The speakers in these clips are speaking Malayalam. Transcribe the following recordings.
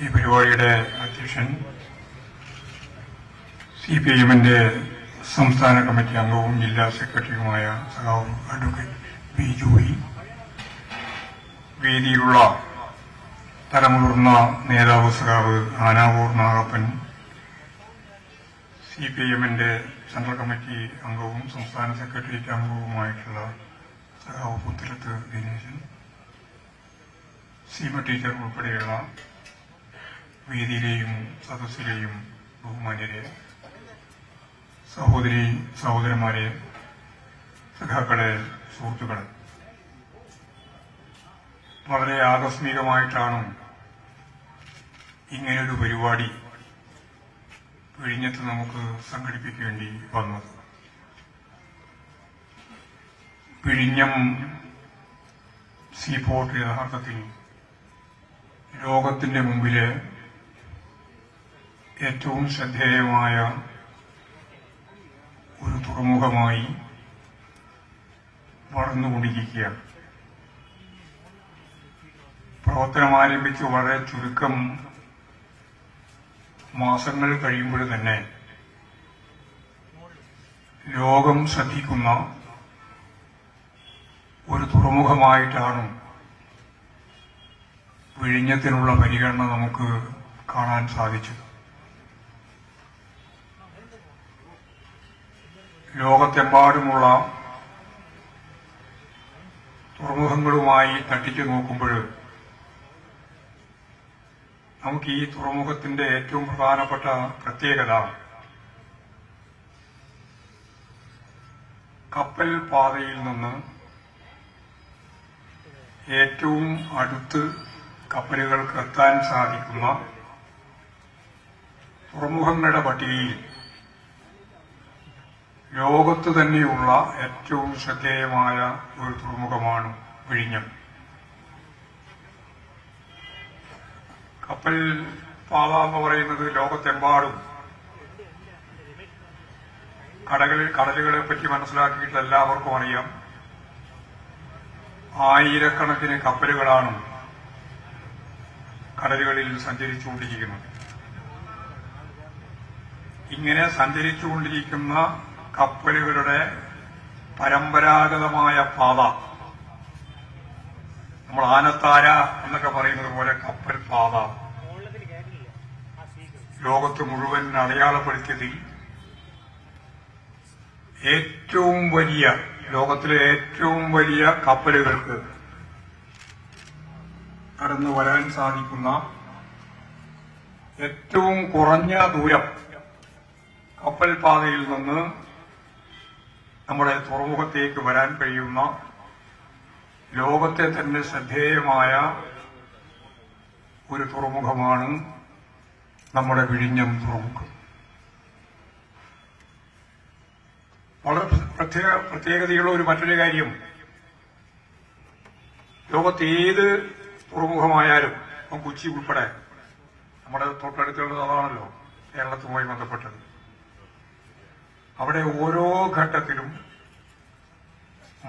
ഈ പരിപാടിയുടെ അധ്യക്ഷൻ CPIM-ന്റെ സംസ്ഥാന കമ്മിറ്റി അംഗവും ജില്ലാ സെക്രട്ടറിയുമായ സഖാവ് അഡ്വക്കേറ്റ് ബി ജോയി, വേദിയിലുള്ള തലമുതിർന്ന നേതാവ് സഖാവ് ആനാവൂർ നാഗപ്പൻ, CPIM-ന്റെ സെൻട്രൽ കമ്മിറ്റി അംഗവും സംസ്ഥാന സെക്രട്ടേറിയറ്റ് അംഗവുമായിട്ടുള്ള സഖാവ് പുത്തലത്ത് ദിനേശൻ, സീമ ടീച്ചർ ഉൾപ്പെടെയുള്ള വേദിയിലെയും സദസ്സിലെയും ബഹുമാന്യരെ, സഹോദരന്മാരെ, സഖാക്കളെ, സുഹൃത്തുക്കളെ, വളരെ ആകസ്മികമായിട്ടാണ് ഇങ്ങനൊരു പരിപാടി വിഴിഞ്ഞത്ത് നമുക്ക് സംഘടിപ്പിക്കേണ്ടി വന്നത്. വിഴിഞ്ഞം സീപോർട്ട് യഥാർത്ഥത്തിൽ ലോകത്തിന്റെ മുമ്പിലെ ഏറ്റവും ശ്രദ്ധേയമായ ഒരു തുറമുഖമായി വളർന്നുകൊണ്ടിരിക്കുകയാണ്. പ്രവർത്തനം ആരംഭിച്ച് വളരെ ചുരുക്കം മാസങ്ങൾ കഴിയുമ്പോൾ തന്നെ ലോകം ശ്രദ്ധിക്കുന്ന ഒരു തുറമുഖമായിട്ടാണ് വിഴിഞ്ഞത്തിനുള്ള പരിഗണന നമുക്ക് കാണാൻ സാധിച്ചത്. ലോകത്തെമ്പാടുമുള്ള തുറമുഖങ്ങളുമായി തട്ടിച്ചു നോക്കുമ്പോൾ നമുക്ക് ഈ തുറമുഖത്തിന്റെ ഏറ്റവും പ്രധാനപ്പെട്ട പ്രത്യേകത കപ്പൽ പാതയിൽ നിന്ന് ഏറ്റവും അടുത്ത് കപ്പലുകൾക്ക് എത്താൻ സാധിക്കുന്ന തുറമുഖങ്ങളുടെ പട്ടികയിൽ ലോകത്ത് തന്നെയുള്ള ഏറ്റവും ശ്രദ്ധേയമായ ഒരു തുറമുഖമാണ് വിഴിഞ്ഞം. കപ്പൽ പാത എന്ന് പറയുന്നത് ലോകത്തെമ്പാടും കടലുകളെ പറ്റി മനസ്സിലാക്കിയിട്ട് എല്ലാവർക്കും അറിയാം. ആയിരക്കണക്കിന് കപ്പലുകളാണ് കടലുകളിൽ സഞ്ചരിച്ചുകൊണ്ടിരിക്കുന്നത്. ഇങ്ങനെ സഞ്ചരിച്ചുകൊണ്ടിരിക്കുന്ന കപ്പലുകളുടെ പരമ്പരാഗതമായ പാത, നമ്മൾ ആനത്താര എന്നൊക്കെ പറയുന്നത് പോലെ കപ്പൽ പാത ലോകത്ത് മുഴുവൻ അടയാളപ്പെടുത്തിയതിൽ ലോകത്തിലെ ഏറ്റവും വലിയ കപ്പലുകൾക്ക് കടന്നു വരാൻ സാധിക്കുന്ന ഏറ്റവും കുറഞ്ഞ ദൂരം കപ്പൽ പാതയിൽ നിന്ന് നമ്മുടെ തുറമുഖത്തേക്ക് വരാൻ കഴിയുന്ന ലോകത്തെ തന്നെ ശ്രദ്ധേയമായ ഒരു തുറമുഖമാണ് നമ്മുടെ വിഴിഞ്ഞം തുറമുഖം. വളരെ പ്രത്യേകതയുള്ള മറ്റൊരു കാര്യം, ലോകത്ത് ഏത് തുറമുഖമായാലും, കൊച്ചി ഉൾപ്പെടെ, നമ്മുടെ തൊട്ടടുത്തുള്ളത് അതാണല്ലോ കേരളത്തുമായി ബന്ധപ്പെട്ടത്, അവിടെ ഓരോ ഘട്ടത്തിലും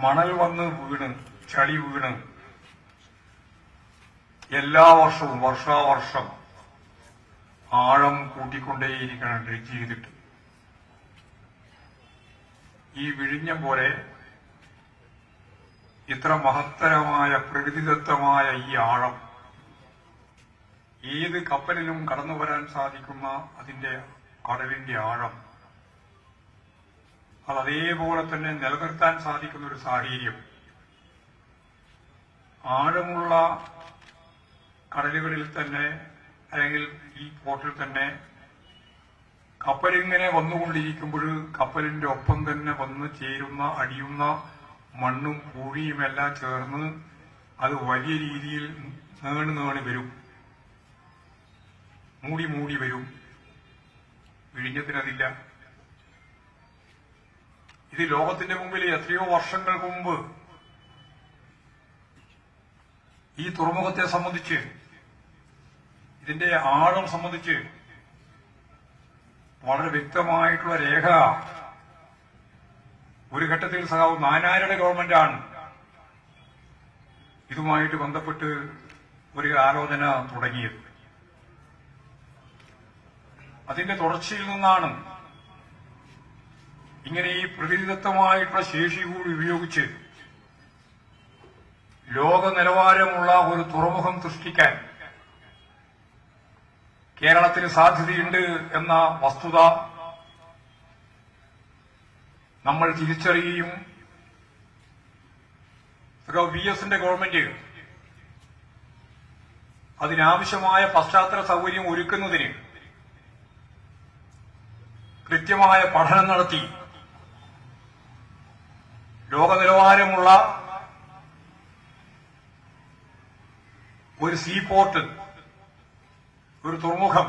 മണൽ വന്ന് വീണ്, ചളി വീണ് എല്ലാ വർഷവും വർഷാവർഷം ആഴം കൂട്ടിക്കൊണ്ടേയിരിക്കണം ഡ്രിഡ്ജ് ചെയ്തിട്ട്. ഈ വിഴിഞ്ഞം പോലെ ഇത്ര മഹത്തരമായ പ്രകൃതിദത്തമായ ഈ ആഴം ഏത് കപ്പലിലും കടന്നു വരാൻ സാധിക്കുന്ന അതിന്റെ കടലിന്റെ ആഴം അതേപോലെ തന്നെ നിലനിർത്താൻ സാധിക്കുന്ന ഒരു സാഹചര്യം ആഴമുള്ള കടലുകളിൽ തന്നെ, അല്ലെങ്കിൽ ഈ പോർട്ടിൽ തന്നെ കപ്പലിങ്ങനെ വന്നുകൊണ്ടിരിക്കുമ്പോൾ കപ്പലിന്റെ ഒപ്പം തന്നെ വന്ന് ചേരുന്ന അടിയുന്ന മണ്ണും പൂഴിയുമെല്ലാം ചേർന്ന് അത് വലിയ രീതിയിൽ നേണി വരും, മൂടി വരും. വിഴിഞ്ഞത്തിനതില്ല. ഇത് ലോകത്തിന്റെ മുമ്പിൽ എത്രയോ വർഷങ്ങൾക്ക് മുമ്പ് ഈ തുറമുഖത്തെ സംബന്ധിച്ച്, ഇതിന്റെ ആഴം സംബന്ധിച്ച് വളരെ വ്യക്തമായിട്ടുള്ള രേഖ ഒരു ഘട്ടത്തിൽ സഖാവ് നായനാരുടെ ഗവൺമെന്റാണ് ഇതുമായിട്ട് ബന്ധപ്പെട്ട് ഒരു ആലോചന തുടങ്ങിയത്. അതിന്റെ തുടർച്ചയിൽ നിന്നാണ് ഇങ്ങനെ ഈ പ്രകൃതിദത്തമായിട്ടുള്ള ശേഷി കൂടി ഉപയോഗിച്ച് ലോക നിലവാരമുള്ള ഒരു തുറമുഖം സൃഷ്ടിക്കാൻ കേരളത്തിന് സാധ്യതയുണ്ട് എന്ന വസ്തുത നമ്മൾ തിരിച്ചറിയുകയും VSന്റെ ഗവൺമെന്റ് അതിനാവശ്യമായ പശ്ചാത്തല സൗകര്യം ഒരുക്കുന്നതിന് കൃത്യമായ പഠനം നടത്തി ലോക നിലവാരമുള്ള ഒരു സീപോർട്ട്, ഒരു തുറമുഖം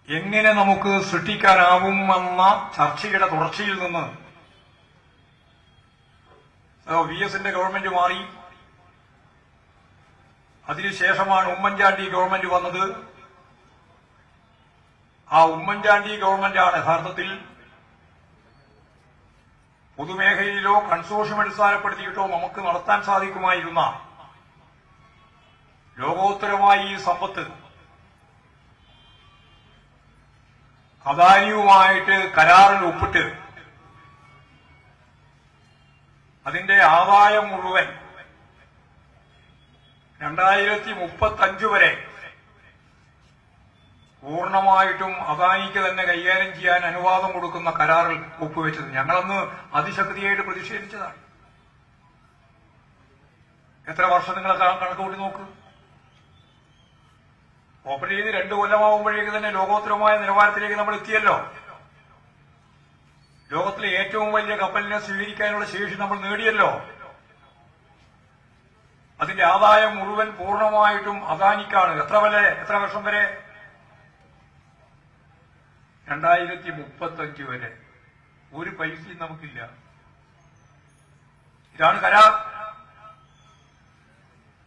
എങ്ങനെ നമുക്ക് സൃഷ്ടിക്കാനാവുമെന്ന ചർച്ചയുടെ തുടർച്ചയിൽ നിന്ന് VSന്റെ ഗവൺമെന്റ് മാറി. അതിനുശേഷമാണ് ഉമ്മൻചാണ്ടി ഗവൺമെന്റ് വന്നത്. ആ ഉമ്മൻചാണ്ടി ഗവൺമെന്റാണ് യഥാർത്ഥത്തിൽ പൊതുമേഖലയിലോ കൺസോർഷ്യം അടിസ്ഥാനപ്പെടുത്തിയിട്ടോ നമുക്ക് നടത്താൻ സാധിക്കുമായിരുന്ന ലോകോത്തരമായ ഈ സമ്പത്ത് അദാനിയുമായിട്ട് കരാറിൽ ഒപ്പിട്ട് അതിന്റെ ആദായം മുഴുവൻ 2035 വരെ പൂർണ്ണമായിട്ടും അദാനിക്ക് തന്നെ കൈകാര്യം ചെയ്യാൻ അനുവാദം കൊടുക്കുന്ന കരാറിൽ ഒപ്പുവെച്ചത് ഞങ്ങളന്ന് അതിശക്തിയായിട്ട് പ്രതിഷേധിച്ചതാണ്. എത്ര വർഷം നിങ്ങൾ കണക്ക് കൂട്ടി നോക്ക്. ഓപ്പറേറ്റ് ചെയ്ത് 2 കൊല്ലമാകുമ്പോഴേക്ക് തന്നെ ലോകോത്തരമായ നിലവാരത്തിലേക്ക് നമ്മൾ എത്തിയല്ലോ. ലോകത്തിലെ ഏറ്റവും വലിയ കപ്പലിനെ സ്വീകരിക്കാനുള്ള ശേഷി നമ്മൾ നേടിയല്ലോ. അതിന്റെ ആദായം മുഴുവൻ പൂർണ്ണമായിട്ടും അദാനിക്കാണ്. എത്ര വർഷം വരെ? 2035 വരെ. ഒരു പൈസയും നമുക്കില്ല. ഇതാണ് കരാർ.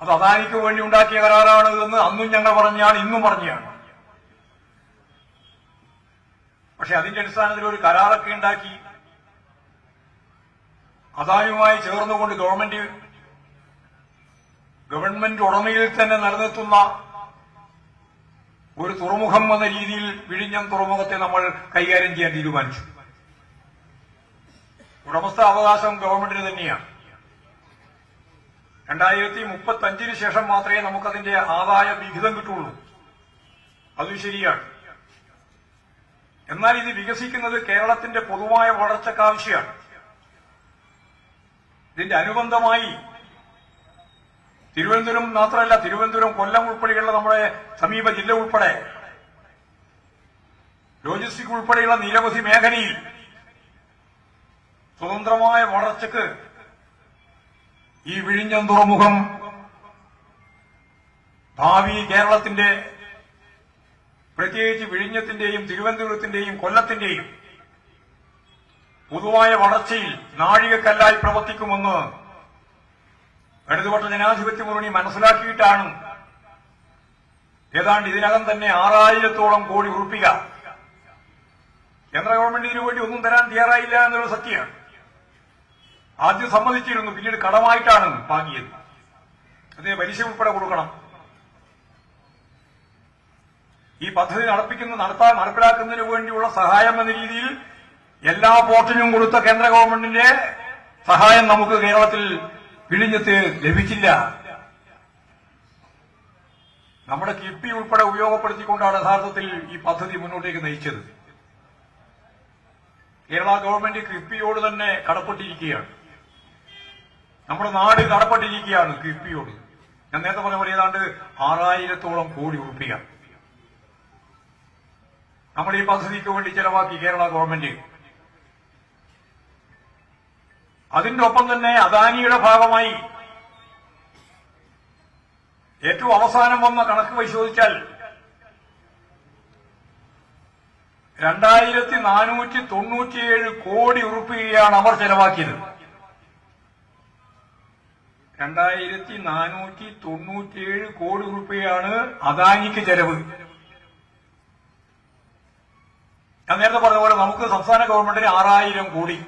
അത് അദാനിക്ക് വേണ്ടി ഉണ്ടാക്കിയ കരാറാണ് എന്ന് അന്നും ഞങ്ങൾ പറഞ്ഞാണ്, ഇന്നും പറഞ്ഞാണ്. പക്ഷെ അതിന്റെ അടിസ്ഥാനത്തിൽ ഒരു കരാറൊക്കെ ഉണ്ടാക്കി അദാനിയുമായി ചേർന്നുകൊണ്ട് ഗവൺമെന്റ് ഉടമയിൽ തന്നെ നിലനിർത്തുന്ന ഒരു തുറമുഖം എന്ന രീതിയിൽ വിഴിഞ്ഞം തുറമുഖത്തെ നമ്മൾ കൈകാര്യം ചെയ്യാൻ തീരുമാനിച്ചു. ഉടമസ്ഥാവകാശം ഗവൺമെന്റിന് തന്നെയാണ്. 2035 ശേഷം മാത്രമേ നമുക്കതിന്റെ ആദായ വിഹിതം കിട്ടുള്ളൂ. അതും ശരിയാണ്. എന്നാൽ ഇത് വികസിക്കുന്നത് കേരളത്തിന്റെ പൊതുവായ വളർച്ചയ്ക്കാവശ്യമാണ്. ഇതിന്റെ അനുബന്ധമായി തിരുവനന്തപുരം മാത്രമല്ല, തിരുവനന്തപുരം, കൊല്ലം ഉൾപ്പെടെയുള്ള നമ്മുടെ സമീപ ജില്ല ഉൾപ്പെടെ ലോജിസ്റ്റിക് ഉൾപ്പെടെയുള്ള നിരവധി മേഖലയിൽ സ്വതന്ത്രമായ വളർച്ചയ്ക്ക് ഈ വിഴിഞ്ഞം തുറമുഖം ഭാവി കേരളത്തിന്റെ, പ്രത്യേകിച്ച് വിഴിഞ്ഞത്തിന്റെയും തിരുവനന്തപുരത്തിന്റെയും കൊല്ലത്തിന്റെയും പൊതുവായ വളർച്ചയിൽ നാഴികക്കല്ലായി പ്രവർത്തിക്കുമെന്ന് ഇടതുപക്ഷ ജനാധിപത്യ മുന്നണി മനസ്സിലാക്കിയിട്ടാണ് ഏതാണ്ട് ഇതിനകം തന്നെ 6000-ഓളം കോടി ഉറുപ്പിക കേന്ദ്ര ഗവൺമെന്റ് ഇതിനുവേണ്ടി ഒന്നും തരാൻ തയ്യാറായില്ല എന്നുള്ള സത്യമാണ്. ആദ്യം സമ്മതിച്ചിരുന്നു, പിന്നീട് കടമായിട്ടാണ് വാങ്ങിയത്. അതിന് പലിശ ഉൾപ്പെടെ കൊടുക്കണം. ഈ പദ്ധതി നടപ്പിലാക്കുന്നതിന് വേണ്ടിയുള്ള സഹായം എന്ന രീതിയിൽ എല്ലാ പോർട്ടിനും കൊടുത്ത കേന്ദ്ര ഗവൺമെന്റിന്റെ സഹായം നമുക്ക് കേരളത്തിൽ വിഴിഞ്ഞത്ത് ലഭിച്ചില്ല. നമ്മുടെ കിഫ്ബി ഉൾപ്പെടെ ഉപയോഗപ്പെടുത്തിക്കൊണ്ടാണ് യഥാർത്ഥത്തിൽ ഈ പദ്ധതി മുന്നോട്ടേക്ക് നയിച്ചത്. കേരള ഗവൺമെന്റ് കിഫ്ബിയോട് തന്നെ കടപ്പെട്ടിരിക്കുകയാണ്. നമ്മുടെ നാട് കടപ്പെട്ടിരിക്കുകയാണ് കിഫ്ബിയോട്. ഞാൻ നേരത്തെ പറഞ്ഞ പോലെ ഏതാണ്ട് 6000-ഓളം കോടി ഉറുപ്പിക നമ്മൾ ഈ പദ്ധതിക്ക് വേണ്ടി ചെലവാക്കി കേരള ഗവൺമെന്റ്. അതിന്റെ ഒപ്പം തന്നെ അദാനിയുടെ ഭാഗമായി ഏറ്റവും അവസാനം വന്ന കണക്ക് പരിശോധിച്ചാൽ 2497 കോടി ഉറുപ്പികയാണ് അവർ ചെലവാക്കിയത്. 2497 കോടി ഉറുപ്പികയാണ് അദാനിക്ക് ചെലവ്. ഞാൻ നേരത്തെ പറഞ്ഞ പോലെ നമുക്ക് സംസ്ഥാന ഗവൺമെന്റിന് 6000 കോടി.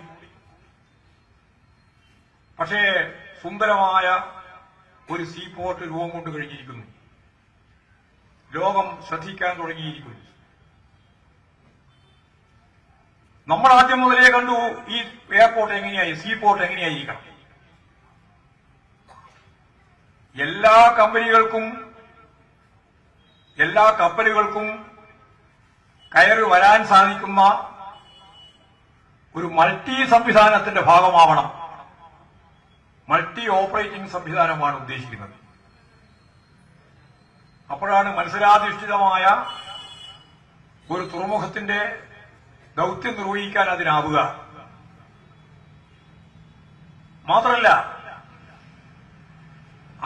പക്ഷേ സുന്ദരമായ ഒരു സീപോർട്ട് രൂപം കൊണ്ട് കഴിഞ്ഞിരിക്കുന്നു. ലോകം ശ്രദ്ധിക്കാൻ തുടങ്ങിയിരിക്കുന്നു. നമ്മൾ ആദ്യം മുതലേ കണ്ടു ഈ എയർപോർട്ട് എങ്ങനെയായി, സീപോർട്ട് എങ്ങനെയായിരിക്കണം. എല്ലാ കമ്പനികൾക്കും എല്ലാ കപ്പലുകൾക്കും കയറി വരാൻ സാധിക്കുന്ന ഒരു മൾട്ടി സംവിധാനത്തിന്റെ ഭാഗമാവണം. മൾട്ടി ഓപ്പറേറ്റിംഗ് സംവിധാനമാണ് ഉദ്ദേശിക്കുന്നത്. അപ്പോഴാണ് മത്സരാധിഷ്ഠിതമായ ഒരു തുറമുഖത്തിന്റെ ദൌത്യം നിർവഹിക്കാൻ അതിനാവുക. മാത്രമല്ല,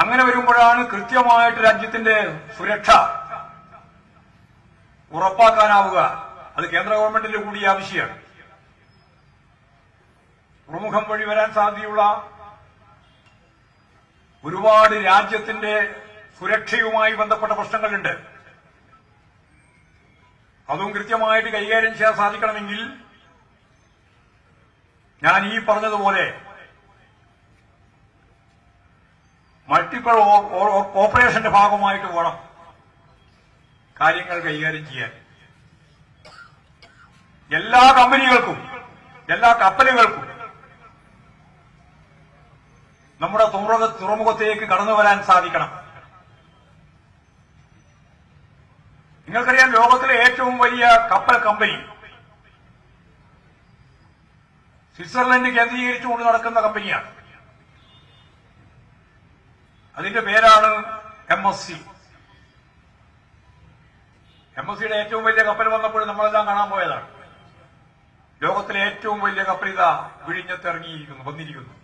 അങ്ങനെ വരുമ്പോഴാണ് കൃത്യമായിട്ട് രാജ്യത്തിന്റെ സുരക്ഷ ഉറപ്പാക്കാനാവുക. അത് കേന്ദ്ര ഗവൺമെന്റിന്റെ കൂടി ആവശ്യമാണ്. തുറമുഖം വഴി വരാൻ സാധ്യതയുള്ള ഒരുപാട് രാജ്യത്തിന്റെ സുരക്ഷയുമായി ബന്ധപ്പെട്ട പ്രശ്നങ്ങളുണ്ട്. അതും കൃത്യമായിട്ട് കൈകാര്യം ചെയ്യാൻ സാധിക്കണമെങ്കിൽ ഞാൻ ഈ പറഞ്ഞതുപോലെ മൾട്ടിപ്പിൾ ഓപ്പറേഷന്റെ ഭാഗമായിട്ട് വേണം കാര്യങ്ങൾ കൈകാര്യം ചെയ്യാൻ. എല്ലാ കമ്പനികൾക്കും എല്ലാ കപ്പലുകൾക്കും നമ്മുടെ തുറമുഖത്തേക്ക് കടന്നു വരാൻ സാധിക്കണം. നിങ്ങൾക്കറിയാം, ലോകത്തിലെ ഏറ്റവും വലിയ കപ്പൽ കമ്പനി സ്വിറ്റ്സർലൻഡ് കേന്ദ്രീകരിച്ചുകൊണ്ട് നടക്കുന്ന കമ്പനിയാണ്. അതിന്റെ പേരാണ് MSC. MSCയുടെ ഏറ്റവും വലിയ കപ്പൽ വന്നപ്പോൾ നമ്മളെല്ലാം കാണാൻ പോയതാണ്. ലോകത്തിലെ ഏറ്റവും വലിയ കപ്പൽ ഇതാ വിഴിഞ്ഞത്തിറങ്ങിയിരിക്കുന്നു, വന്നിരിക്കുന്നു.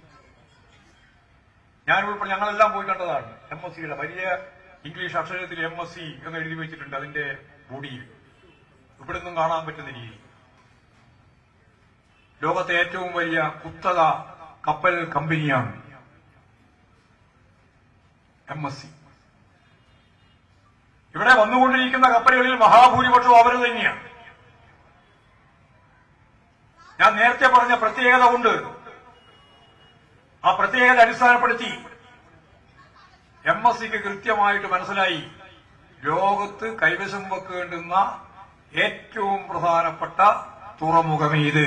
ഞാനുൾപ്പെടെ ഞങ്ങളെല്ലാം പോയി കണ്ടതാണ്. MSCയുടെ വലിയ ഇംഗ്ലീഷ് അക്ഷരത്തിൽ MSC എന്ന് എഴുതി വെച്ചിട്ടുണ്ട് അതിന്റെ ബോഡിയിൽ. ഇവിടെ നിന്നും കാണാൻ പറ്റുന്ന രീതി. ലോകത്തെ ഏറ്റവും വലിയ കുത്തക കപ്പൽ കമ്പനിയാണ് MSC. ഇവിടെ വന്നുകൊണ്ടിരിക്കുന്ന കപ്പലുകളിൽ മഹാഭൂരിപക്ഷവും അവർ തന്നെയാണ്. ഞാൻ നേരത്തെ പറഞ്ഞ പ്രത്യേകത കൊണ്ട് ആ പ്രത്യേകത അടിസ്ഥാനപ്പെടുത്തി MSCക്ക് കൃത്യമായിട്ട് മനസ്സിലായി ലോകത്ത് കൈവശം വെക്കേണ്ടുന്ന ഏറ്റവും പ്രധാനപ്പെട്ട തുറമുഖമേത്.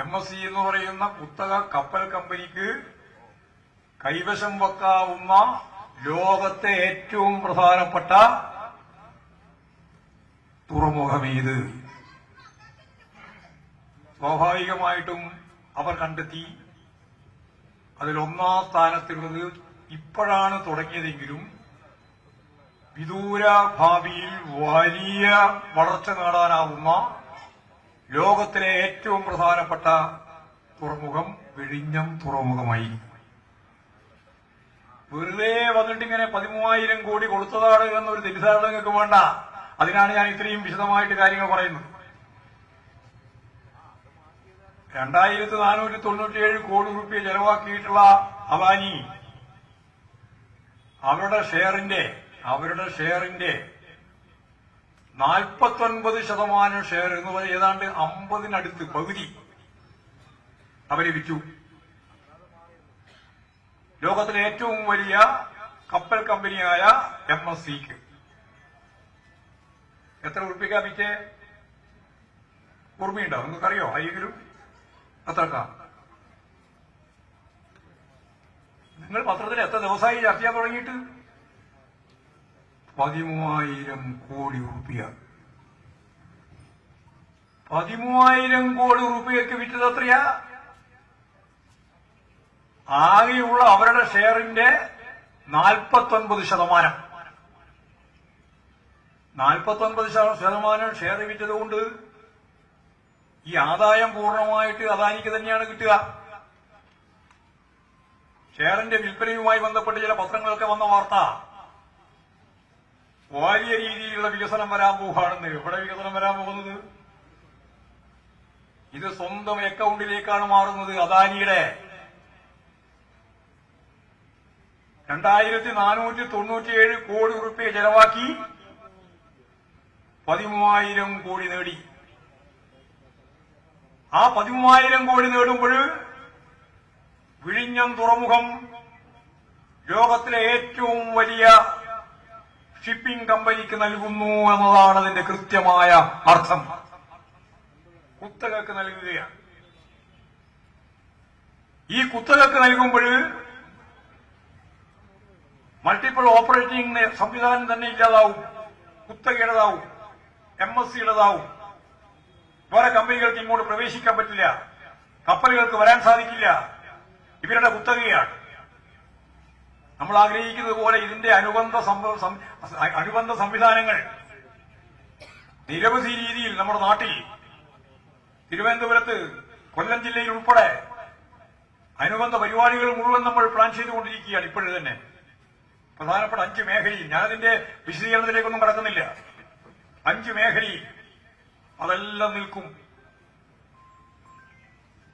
MSC എന്ന് പറയുന്ന കുത്തക കപ്പൽ കമ്പനിക്ക് കൈവശം വെക്കാവുന്ന ലോകത്തെ ഏറ്റവും പ്രധാനപ്പെട്ട തുറമുഖമേത്. സ്വാഭാവികമായിട്ടും അവർ കണ്ടെത്തി അതിലൊന്നാം സ്ഥാനത്തുള്ളത് ഇപ്പോഴാണ് തുടങ്ങിയതെങ്കിലും വിദൂര ഭാവിയിൽ വലിയ വളർച്ച നേടാനാവുന്ന ലോകത്തിലെ ഏറ്റവും പ്രധാനപ്പെട്ട തുറമുഖം വിഴിഞ്ഞം തുറമുഖമായി. വെറുതെ വന്നിട്ടിങ്ങനെ 13,000 കോടി കൊടുത്തതാണ് എന്നൊരു തെറ്റിദ്ധാരണ നിങ്ങൾക്ക് വേണ്ട. അതിനാണ് ഞാൻ ഇത്രയും വിശദമായിട്ട് കാര്യങ്ങൾ പറയുന്നത്. 2497 കോടി രൂപ ചെലവാക്കിയിട്ടുള്ള അദാനി അവരുടെ ഷെയറിന്റെ 49% ഷെയർ എന്ന് പറഞ്ഞാൽ ഏതാണ്ട് 50-നടുത്ത് പകുതി അവര് വിറ്റു. ലോകത്തിലെ ഏറ്റവും വലിയ കപ്പൽ കമ്പനിയായ MSCക്ക് എത്ര ഉറുപ്പിക വിറ്റ് ഓർമ്മയുണ്ടോ? നിങ്ങൾക്കറിയോ? ആരെങ്കിലും അത്രക്കാ? നിങ്ങൾ പത്രത്തിൽ എത്ര ദിവസമായി ചർച്ച ചെയ്യാൻ തുടങ്ങിയിട്ട്? 13,000 കോടി റുപ്യ. 13,000 കോടി റുപ്യക്ക് വിറ്റത് എത്രയാ? ആകെയുള്ള അവരുടെ ഷെയറിന്റെ 49%. 49% ഷെയർ വിറ്റതുകൊണ്ട് ഈ ആദായം പൂർണ്ണമായിട്ട് അദാനിക്ക് തന്നെയാണ് കിട്ടുക. ഷെയറിന്റെ വിൽപ്പനയുമായി ബന്ധപ്പെട്ട് ചില പത്രങ്ങളൊക്കെ വന്ന വാർത്ത വലിയ രീതിയിലുള്ള വികസനം വരാൻ പോവുകയാണെന്ന്. എവിടെ വികസനം വരാൻ പോകുന്നത്? ഇത് സ്വന്തം അക്കൌണ്ടിലേക്കാണ് മാറുന്നത് അദാനിയുടെ. 2497 കോടി റുപ്യ ചെലവാക്കി 13,000 കോടി നേടി. ആ 13,000 കോടി നേടുമ്പോൾ വിഴിഞ്ഞം തുറമുഖം ലോകത്തിലെ ഏറ്റവും വലിയ ഷിപ്പിംഗ് കമ്പനിക്ക് നൽകുന്നു എന്നതാണ് അതിന്റെ കൃത്യമായ അർത്ഥം. കുത്തകക്ക് നൽകുകയാണ്. ഈ കുത്തകക്ക് നൽകുമ്പോൾ മൾട്ടിപ്പിൾ ഓപ്പറേറ്റിംഗ് സംവിധാനം തന്നെ ഇല്ലാതാവും. കുത്തകയുടേതാവും, MSCയുടേതാവും. വേറെ കമ്പനികൾക്ക് ഇങ്ങോട്ട് പ്രവേശിക്കാൻ പറ്റില്ല, കപ്പലുകൾക്ക് വരാൻ സാധിക്കില്ല. ഇവരുടെ കുത്തകയാണ്. നമ്മൾ ആഗ്രഹിക്കുന്നത് പോലെ ഇതിന്റെ അനുബന്ധ സംവിധാനങ്ങൾ നിരവധി രീതിയിൽ നമ്മുടെ നാട്ടിൽ, തിരുവനന്തപുരത്ത്, കൊല്ലം ജില്ലയിൽ ഉൾപ്പെടെ അനുബന്ധ പരിപാടികൾ മുഴുവൻ നമ്മൾ പ്ലാൻ ചെയ്തുകൊണ്ടിരിക്കുകയാണ്. ഇപ്പോഴും തന്നെ പ്രധാനപ്പെട്ട 5 മേഖലയിൽ, ഞാനതിന്റെ വിശദീകരണത്തിലേക്കൊന്നും കടക്കുന്നില്ല, 5 മേഖലയിൽ അതെല്ലാം നിൽക്കും.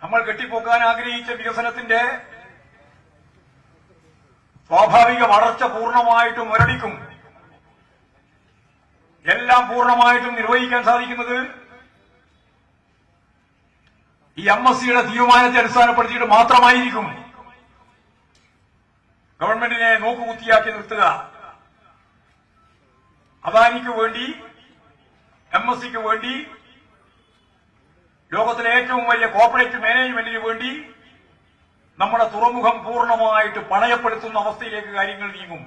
നമ്മൾ കെട്ടിപ്പോക്കാൻ ആഗ്രഹിച്ച വികസനത്തിന്റെ സ്വാഭാവിക വളർച്ച പൂർണ്ണമായിട്ടും മുരടിക്കും. എല്ലാം പൂർണ്ണമായിട്ടും നിർവഹിക്കാൻ സാധിക്കുന്നത് ഈ MSCയുടെ തീരുമാനത്തെ അടിസ്ഥാനപ്പെടുത്തിയിട്ട് മാത്രമായിരിക്കും. ഗവൺമെന്റിനെ നോക്കുകുത്തിയാക്കി നിർത്തുക, അദാനിക്ക് വേണ്ടി, MSCക്ക് വേണ്ടി, ലോകത്തിലെ ഏറ്റവും വലിയ കോർപ്പറേറ്റ് മാനേജ്മെന്റിന് വേണ്ടി നമ്മുടെ തുറമുഖം പൂർണ്ണമായിട്ട് പണയപ്പെടുത്തുന്ന അവസ്ഥയിലേക്ക് കാര്യങ്ങൾ നീങ്ങും.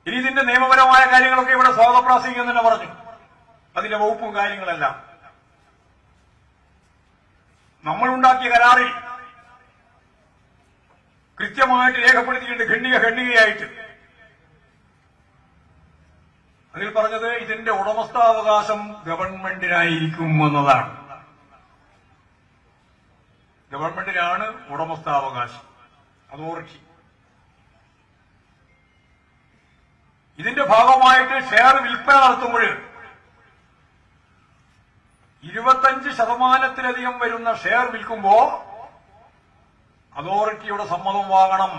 ഇനി ഇതിന്റെ നിയമപരമായ കാര്യങ്ങളൊക്കെ ഇവിടെ സ്വാഗതപ്രാസംഗികം തന്നെ പറഞ്ഞു, അതിന്റെ വകുപ്പും കാര്യങ്ങളെല്ലാം. നമ്മളുണ്ടാക്കിയ കരാറിൽ കൃത്യമായിട്ട് രേഖപ്പെടുത്തിയിട്ടുണ്ട്, ഖണ്ഡികയായിട്ട്. അതിൽ പറഞ്ഞത് ഇതിന്റെ ഉടമസ്ഥാവകാശം ഗവൺമെന്റിനായിരിക്കും എന്നതാണ്. ഗവൺമെന്റിനാണ് ഉടമസ്ഥാവകാശം, അതോറിറ്റി. ഇതിന്റെ ഭാഗമായിട്ട് ഷെയർ വിൽപ്പന നടത്തുമ്പോൾ 25% വരുന്ന ഷെയർ വിൽക്കുമ്പോ അതോറിറ്റിയുടെ സമ്മതം വാങ്ങണം.